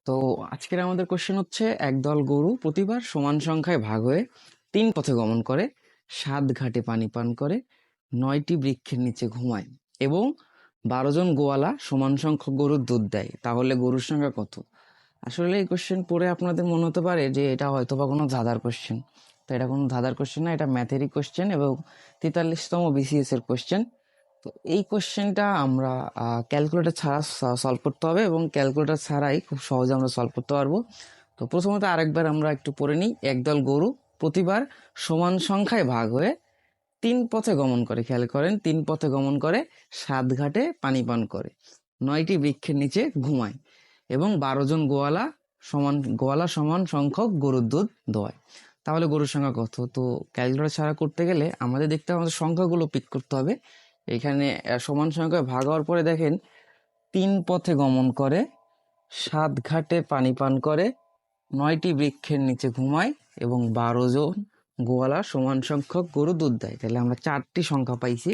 তো আজকের আমাদের কোশ্চেন হচ্ছে, একদল গরু প্রতিবার সমান সংখ্যায় ভাগ হয়ে 3 পথে গমন করে, 7 ঘাটে পানি পান করে, 9টি বৃক্ষের নিচে ঘুমায় এবং 12 জন গোয়ালা সমান সংখ্যক গরুর দুধ দেয়। তাহলে গরুর সংখ্যা কত? আসলে এই কোশ্চেন পড়ে আপনাদের মনে হতে পারে যে এটা হয়তো বা কোনো ধাঁধার কোশ্চেন। তো এটা কোনো ধাঁধার কোশ্চেন না, এটা ম্যাথেরই কোশ্চেন এবং 43তম বিসিএস এর কোশ্চেন। তো এই কোশ্চেনটা আমরা ক্যালকুলেটর ছাড়া সলভ করতে হবে এবং ক্যালকুলেটর ছাড়াই খুব সহজে আমরা সলভ করতে পারবো। তো প্রথমত আরেকবার আমরা একটু পড়ে নিই। একদল গরু প্রতিবার সমান সংখ্যায় ভাগ হয়ে 3 পথে গমন করে। খেয়াল করেন, 3 পথে গমন করে, 7 ঘাটে পানি পান করে, 9টি বৃক্ষের নিচে ঘুমায় এবং 12 জন গোয়ালা সমান সংখ্যক গরুর দুধ দোয়ায়। তাহলে গরুর সংখ্যা কত? তো ক্যালকুলেটর ছাড়া করতে গেলে আমাদের দেখতে হবে, আমাদের সংখ্যাগুলো পিক করতে হবে। এখানে সমান সংখ্যায় ভাগ হওয়ার পরে দেখেন 3 পথে গমন করে, 7 ঘাটে পানি পান করে, 9টি বৃক্ষের নিচে ঘুমায় এবং 12 জন গোয়ালা সমান সংখ্যক গরু দুধ দেয়। তাহলে আমরা 4টি সংখ্যা পাইছি,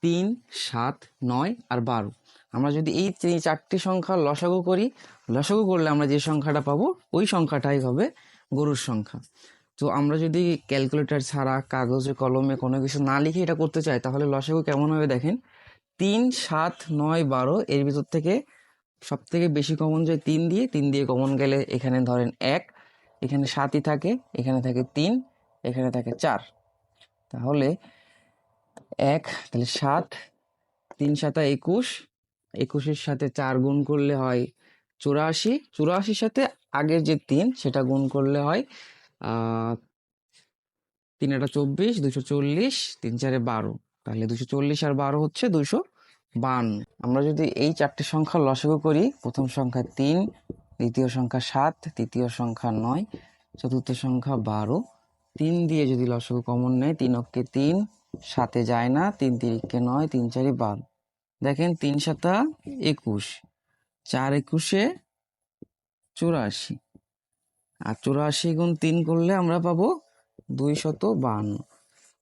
3, 7, 9 আর 12। আমরা যদি এই 4টি সংখ্যা লসাগু করি, লসাগু করলে আমরা যে সংখ্যাটা পাবো ওই সংখ্যাটাই হবে গরুর সংখ্যা। তো আমরা যদি ক্যালকুলেটর ছাড়া কাগজে কলমে কোনো কিছু না লিখে এটা করতে চাই, তাহলে লসাগু কেমন হবে দেখেন। 3, 7, 9, 12 এর ভিতর থেকে সব থেকে বেশি কমন যায় 3 দিয়ে। 3 দিয়ে কমন গেলে এখানে ধরেন 1, এখানে 7ই থাকে, এখানে থাকে 3, এখানে থাকে 4। তাহলে 1, তাহলে 7, 3 7 21, 21-এর সাথে 4 গুণ করলে হয় 84, 84-র সাথে আগের যে 3 সেটা গুণ করলে হয় 3 8 24, 240, 3 4 12। তাহলে 240 আর 12 হচ্ছে 252। আমরা যদি এই 4টি সংখ্যা লসাগু করি, প্রথম সংখ্যা 3, দ্বিতীয় সংখ্যা 7, তৃতীয় সংখ্যা 9, চতুর্থ সংখ্যা 12। 3 দিয়ে যদি লসাগু কমন নেয়, 3 অক্ষে 3, 7-এ যায় না, 3 তিরিকে 9, 3 4 12। দেখেন 3 7 21, 4 21-এ 84, আর 84 গুণ 3 করলে আমরা পাবো 252।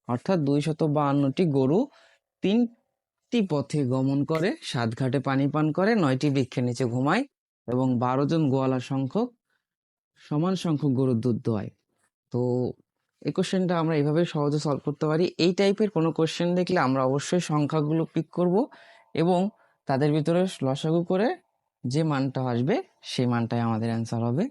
অর্থাৎ 252টি গরু 3টি পথে গমন করে, 7 ঘাটে পানি পান করে, 9টি বৃক্ষের নিচে ঘুমায় এবং 12 জন গোয়ালা সমান সংখ্যক গরুর দুধ দোয়ায়। তো এই কোশ্চেনটা আমরা এইভাবে সহজে সলভ করতে পারি। এই টাইপের কোনো কোশ্চেন দেখলে আমরা অবশ্যই সংখ্যাগুলো পিক করব এবং তাদের ভিতরে লসাগু করে যে মানটা আসবে সেই মানটাই আমাদের অ্যান্সার হবে।